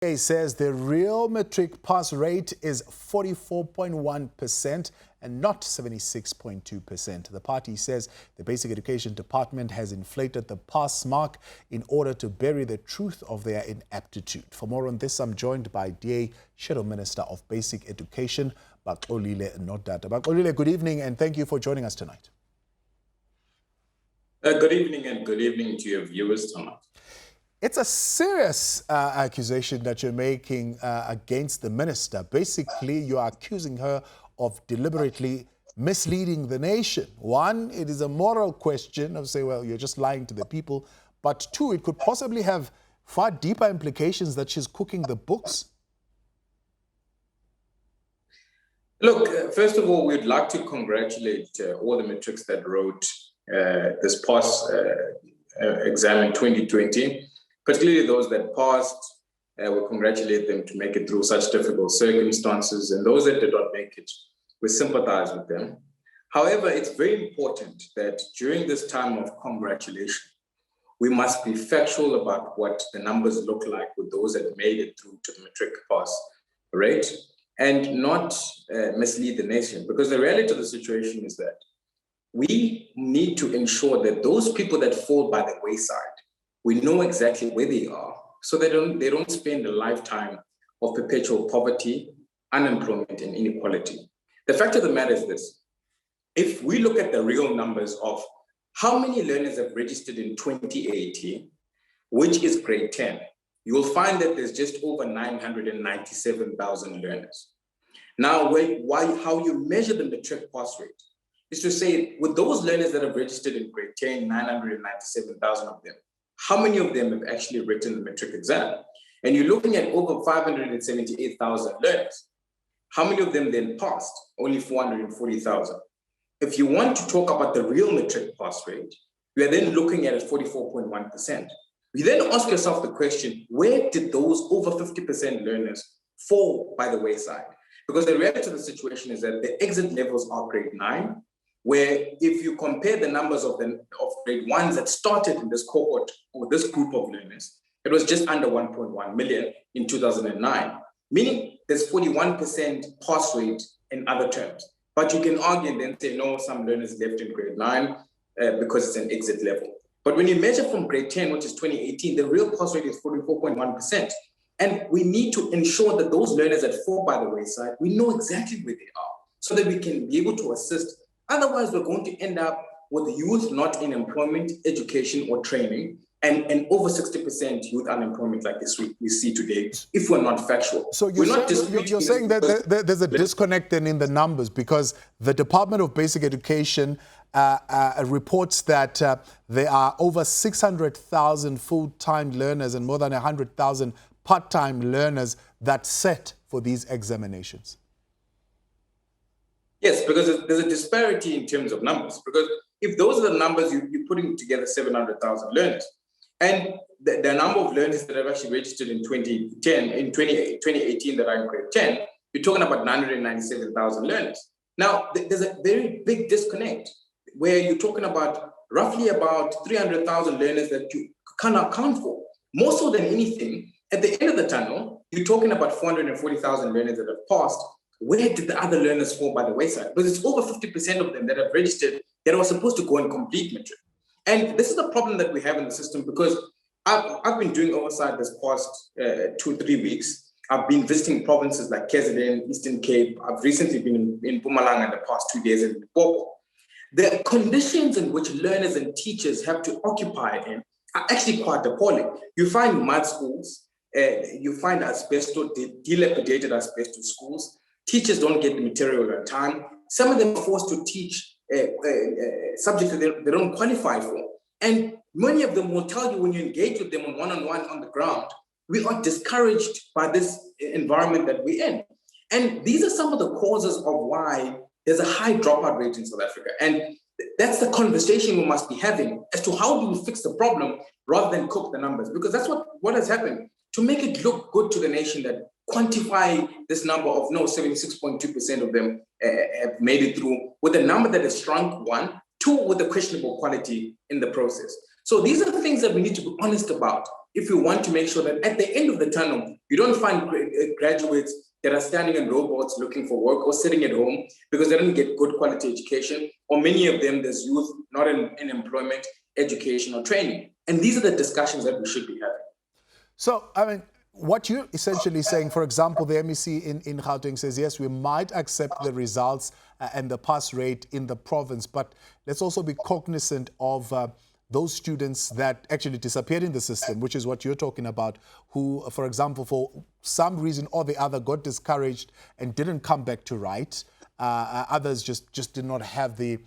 It says the real matric pass rate is 44.1% and not 76.2%. The party says the Basic Education Department has inflated the pass mark in order to bury the truth of their ineptitude. For more on this, I'm joined by DA Shadow Minister of Basic Education, Baxolile Nodata. Baxolile, good evening and thank you for joining us tonight. Good evening and good evening to your viewers tonight. It's a serious accusation that you're making against the minister. Basically, you are accusing her of deliberately misleading the nation. One, it is a moral question of saying, well, you're just lying to the people. But two, it could possibly have far deeper implications that she's cooking the books. Look, first of all, we'd like to congratulate all the matrics that wrote this pass exam in 2020. Particularly those that passed, we congratulate them to make it through such difficult circumstances, and those that did not make it, we sympathize with them. However, it's very important that during this time of congratulation, we must be factual about what the numbers look like with those that made it through to the matric pass rate, and not mislead the nation. Because the reality of the situation is that we need to ensure that those people that fall by the wayside, we know exactly where they are, so they don't spend a lifetime of perpetual poverty, unemployment, and inequality. The fact of the matter is this: if we look at the real numbers of how many learners have registered in 2018, which is grade 10, you will find that there's just over 997,000 learners. Now, how you measure the matric pass rate is to say, with those learners that have registered in grade 10, 997,000 of them, how many of them have actually written the matric exam? And you're looking at over 578,000 learners. How many of them then passed? Only 440,000. If you want to talk about the real matric pass rate, we are then looking at 44.1%. You then ask yourself the question, where did those over 50% learners fall by the wayside? Because the reality of the situation is that the exit levels are grade 9, where if you compare the numbers of grade 1s that started in this cohort or this group of learners, it was just under 1.1 million in 2009, meaning there's 41% pass rate in other terms. But you can argue and then say, no, some learners left in grade 9 because it's an exit level. But when you measure from grade 10, which is 2018, the real pass rate is 44.1%. And we need to ensure that those learners that fall by the wayside, we know exactly where they are so that we can be able to assist. Otherwise, we're going to end up with the youth not in employment, education, or training, and over 60% youth unemployment like this we see today, if we're not factual. So you're saying that there's a disconnect then in the numbers, because the Department of Basic Education reports that there are over 600,000 full-time learners and more than 100,000 part-time learners that set for these examinations. Yes, because there's a disparity in terms of numbers. Because if those are the numbers, you're putting together 700,000 learners. And the number of learners that have actually registered in 2018 that are in grade 10, you're talking about 997,000 learners. Now, there's a very big disconnect where you're talking about roughly about 300,000 learners that you cannot account for. More so than anything, at the end of the tunnel, you're talking about 440,000 learners that have passed. Where did the other learners fall by the wayside? Because it's over 50% of them that have registered that are supposed to go and complete matric. And this is a problem that we have in the system, because I've been doing oversight this past 2-3 weeks. I've been visiting provinces like KZN, Eastern Cape. I've recently been in Mpumalanga in the past 2 days in Limpopo. The conditions in which learners and teachers have to occupy in are actually quite appalling. You find mud schools, you find asbestos, dilapidated asbestos schools. Teachers don't get the material on time. Some of them are forced to teach subjects that they don't qualify for. And many of them will tell you when you engage with them one-on-one on the ground, we are discouraged by this environment that we're in. And these are some of the causes of why there's a high dropout rate in South Africa. And that's the conversation we must be having as to how do we fix the problem rather than cook the numbers. Because that's what has happened. To make it look good to the nation that quantify this number of 76.2% of them have made it through with a number that has shrunk, 1, 2, with a questionable quality in the process. So these are the things that we need to be honest about if we want to make sure that at the end of the tunnel, you don't find graduates that are standing in robots looking for work or sitting at home because they don't get good quality education, or many of them, there's youth not in employment, education, or training. And these are the discussions that we should be having. So, I mean, what you're essentially saying, for example, the MEC in Gauteng says, yes, we might accept the results and the pass rate in the province, but let's also be cognizant of those students that actually disappeared in the system, which is what you're talking about, who, for example, for some reason or the other got discouraged and didn't come back to write. Others just did not have the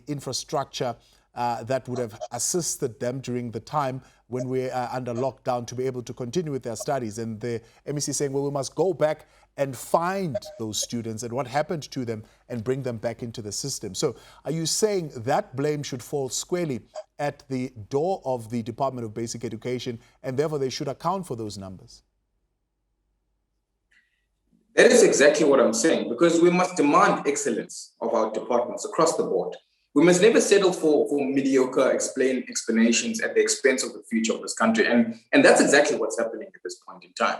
infrastructure that would have assisted them during the time when we're under lockdown to be able to continue with their studies. And the MEC saying, well, we must go back and find those students and what happened to them and bring them back into the system. So are you saying that blame should fall squarely at the door of the Department of Basic Education, and therefore they should account for those numbers? That is exactly what I'm saying, because we must demand excellence of our departments across the board. We must never settle for mediocre explanations at the expense of the future of this country. And that's exactly what's happening at this point in time.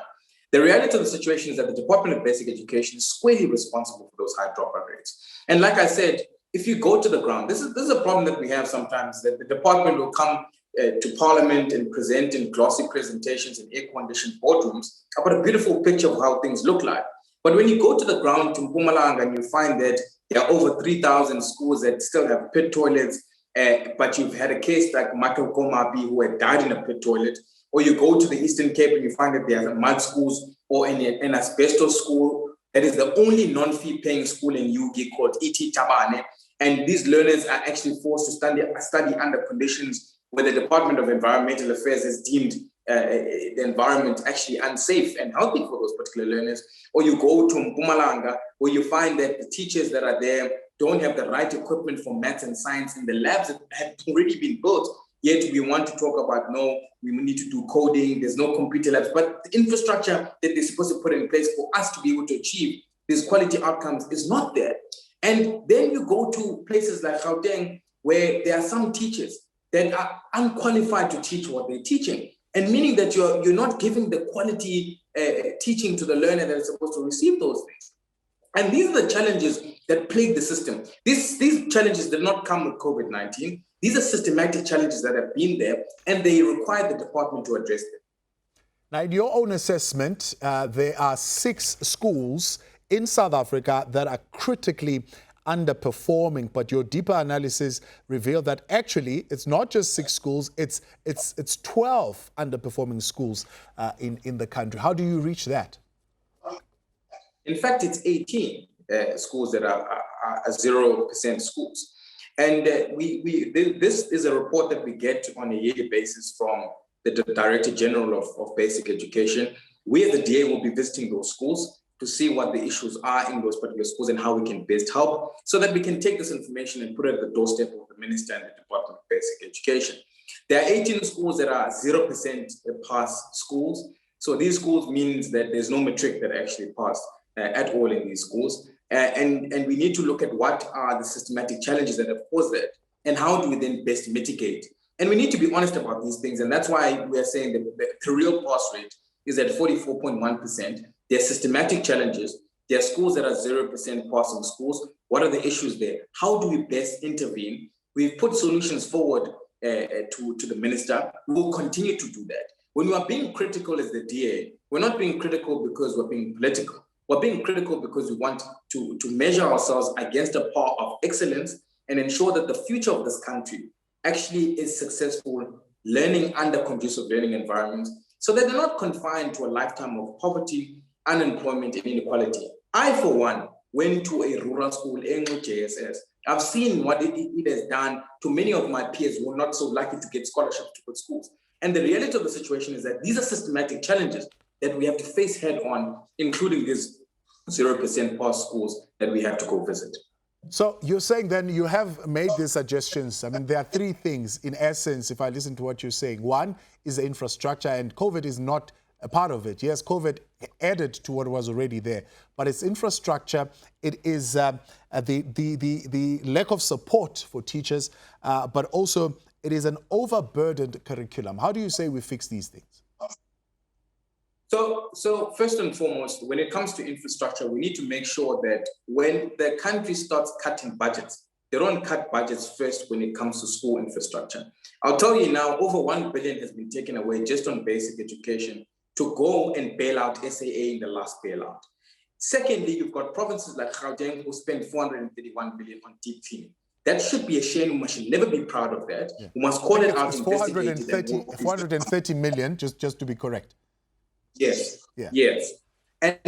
The reality of the situation is that the Department of Basic Education is squarely responsible for those high dropout rates. And like I said, if you go to the ground, this is a problem that we have sometimes, that the department will come to Parliament and present in glossy presentations in air-conditioned boardrooms about a beautiful picture of how things look like. But when you go to the ground to Mpumalanga and you find that there are over 3,000 schools that still have pit toilets, but you've had a case like Michael Komapi who had died in a pit toilet, or you go to the Eastern Cape and you find that there are mud schools or an asbestos school that is the only non-fee paying school in Yugi called Iti Tabane, and these learners are actually forced to study under conditions where the Department of Environmental Affairs has deemed the environment actually unsafe and healthy for those particular learners. Or you go to Mpumalanga, where you find that the teachers that are there don't have the right equipment for maths and science in the labs that have already been built. Yet we want to talk about, no, we need to do coding, there's no computer labs, but the infrastructure that they're supposed to put in place for us to be able to achieve these quality outcomes is not there. And then you go to places like Gauteng, where there are some teachers that are unqualified to teach what they're teaching, and meaning that you're not giving the quality teaching to the learner that is supposed to receive those things. And these are the challenges that plague the system. These challenges did not come with COVID-19. These are systematic challenges that have been there, and they require the department to address them. Now, in your own assessment, there are 6 schools in South Africa that are critically underperforming, but your deeper analysis revealed that actually it's not just 6 schools, it's 12 underperforming schools in the country. How do you reach that? In fact, it's 18 schools that are 0% schools. And this is a report that we get on a yearly basis from the Director General of Basic Education. We as the DA will be visiting those schools to see what the issues are in those particular schools and how we can best help, so that we can take this information and put it at the doorstep of the Minister and the Department of Basic Education. There are 18 schools that are 0% pass schools. So these schools means that there's no matric that actually passed at all in these schools. And we need to look at what are the systematic challenges that have caused that, and how do we then best mitigate. And we need to be honest about these things. And that's why we are saying that the real pass rate is at 44.1%. There are systematic challenges. There are schools that are 0% passing schools. What are the issues there? How do we best intervene? We've put solutions forward to the minister. We will continue to do that. When we are being critical as the DA, we're not being critical because we're being political. We're being critical because we want to measure ourselves against a par of excellence and ensure that the future of this country actually is successful, learning under conducive learning environments, so that they're not confined to a lifetime of poverty, unemployment, and inequality. I, for one, went to a rural school in JSS. I've seen what it has done to many of my peers who are not so lucky to get scholarships to good schools. And the reality of the situation is that these are systematic challenges that we have to face head on, including these 0% pass schools that we have to go visit. So you're saying then you have made these suggestions. I mean, there are 3 things in essence, if I listen to what you're saying. One is the infrastructure, and COVID is not a part of it. Yes, COVID added to what was already there, but it's infrastructure. It is the lack of support for teachers, but also it is an overburdened curriculum. How do you say we fix these things? So first and foremost, when it comes to infrastructure, we need to make sure that when the country starts cutting budgets, they don't cut budgets first when it comes to school infrastructure. I'll tell you now, over 1 billion has been taken away just on basic education to go and bail out SAA in the last bailout. Secondly, you've got provinces like Gauteng who spend 431 billion on deep cleaning. That should be a shame. We should never be proud of that. Yeah. We must call it out. It's 430 million, just to be correct. Yes. Yeah. Yes. And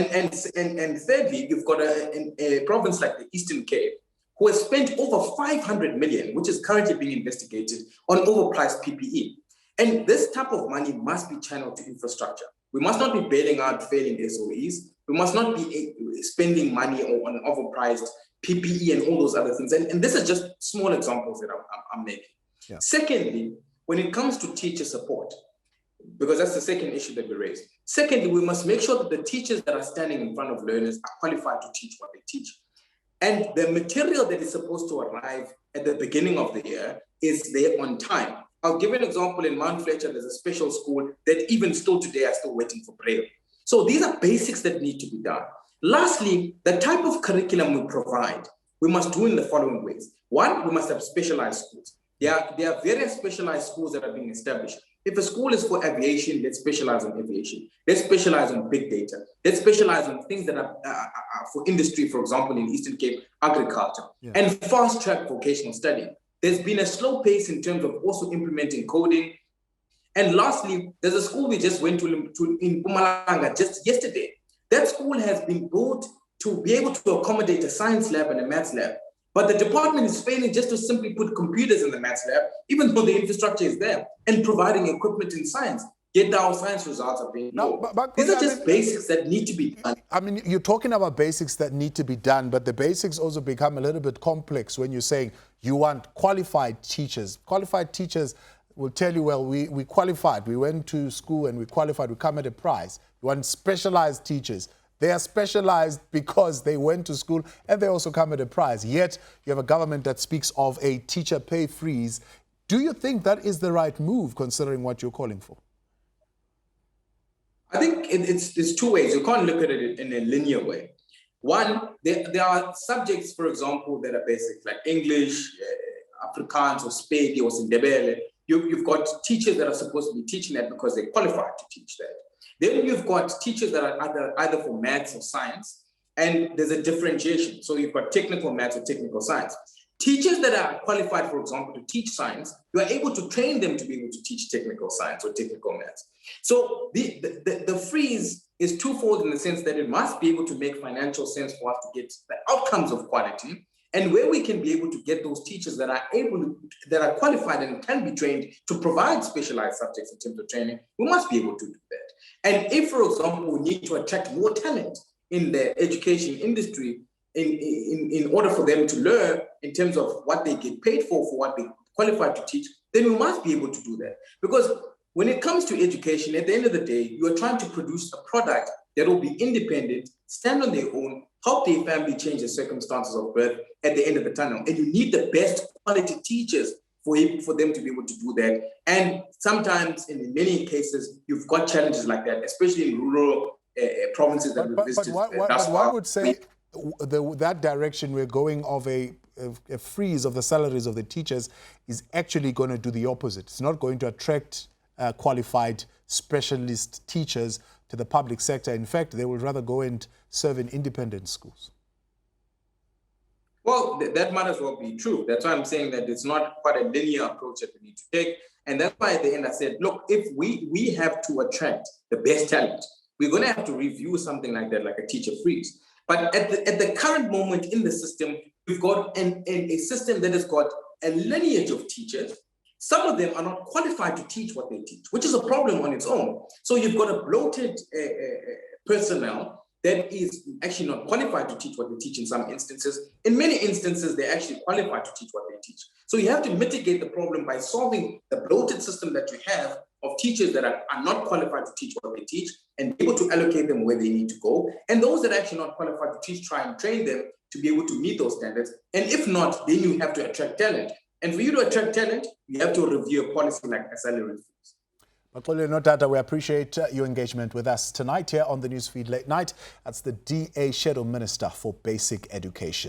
thirdly, you've got a province like the Eastern Cape who has spent over 500 million, which is currently being investigated on overpriced PPE. And this type of money must be channeled to infrastructure. We must not be bailing out failing SOEs. We must not be spending money on overpriced PPE and all those other things. And this is just small examples that I'm making. Yeah. Secondly, when it comes to teacher support, because that's the second issue that we raised. Secondly, we must make sure that the teachers that are standing in front of learners are qualified to teach what they teach. And the material that is supposed to arrive at the beginning of the year is there on time. I'll give an example. In Mount Fletcher, there's a special school that even still today are still waiting for Braille. So these are basics that need to be done. Lastly, the type of curriculum we provide, we must do in the following ways. One, we must have specialized schools. There are various specialized schools that are being established. If a school is for aviation, let's specialize on aviation. Let's specialize on big data. Let's specialize on things that are for industry, for example, in Eastern Cape, agriculture, and fast-track vocational study. There's been a slow pace in terms of also implementing coding. And lastly, there's a school we just went to in Mpumalanga just yesterday. That school has been built to be able to accommodate a science lab and a maths lab. But the department is failing just to simply put computers in the maths lab, even though the infrastructure is there, and providing equipment in science. Yet our science results are being low. These are just basics that need to be done. I mean, you're talking about basics that need to be done, but the basics also become a little bit complex when you're saying you want qualified teachers. Qualified teachers will tell you, well, we qualified. We went to school and we qualified. We come at a price. You want specialized teachers. They are specialized because they went to school and they also come at a price. Yet you have a government that speaks of a teacher pay freeze. Do you think that is the right move considering what you're calling for? I think it's two ways. You can't look at it in a linear way. One, there are subjects, for example, that are basic, like English, Afrikaans, or Spedi, or Sindebele. You've got teachers that are supposed to be teaching that because they're qualified to teach that. Then you've got teachers that are either for maths or science, and there's a differentiation. So you've got technical maths or technical science. Teachers that are qualified, for example, to teach science, you are able to train them to be able to teach technical science or technical maths. So the freeze is twofold in the sense that it must be able to make financial sense for us to get the outcomes of quality, and where we can be able to get those teachers that are qualified and can be trained to provide specialized subjects in terms of training, we must be able to do that. And if, for example, we need to attract more talent in the education industry in order for them to learn in terms of what they get paid for what they qualified to teach, then we must be able to do that. Because when it comes to education, at the end of the day, you are trying to produce a product that will be independent, stand on their own, help their family change the circumstances of birth at the end of the tunnel. And you need the best quality teachers for them to be able to do that. And sometimes, in many cases, you've got challenges like that, especially in rural provinces that we've visited. But one would say that direction we're going of a freeze of the salaries of the teachers is actually going to do the opposite. It's not going to attract qualified specialist teachers to the public sector. In fact, they will rather go and serve in independent schools. Well, that might as well be true. That's why I'm saying that it's not quite a linear approach that we need to take. And that's why at the end I said, look, if we have to attract the best talent, we're going to have to review something like that, like a teacher freeze. But at the current moment in the system, we've got a system that has got a lineage of teachers. Some of them are not qualified to teach what they teach, which is a problem on its own. So you've got a bloated personnel that is actually not qualified to teach what they teach in some instances. In many instances, they're actually qualified to teach what they teach. So you have to mitigate the problem by solving the bloated system that you have of teachers that are not qualified to teach what they teach and be able to allocate them where they need to go. And those that are actually not qualified to teach, try and train them to be able to meet those standards. And if not, then you have to attract talent. And for you to attract talent, you have to review a policy like a salary freeze. Maxolile Notata, we appreciate your engagement with us tonight here on the Newsfeed Late Night. That's the DA Shadow Minister for Basic Education.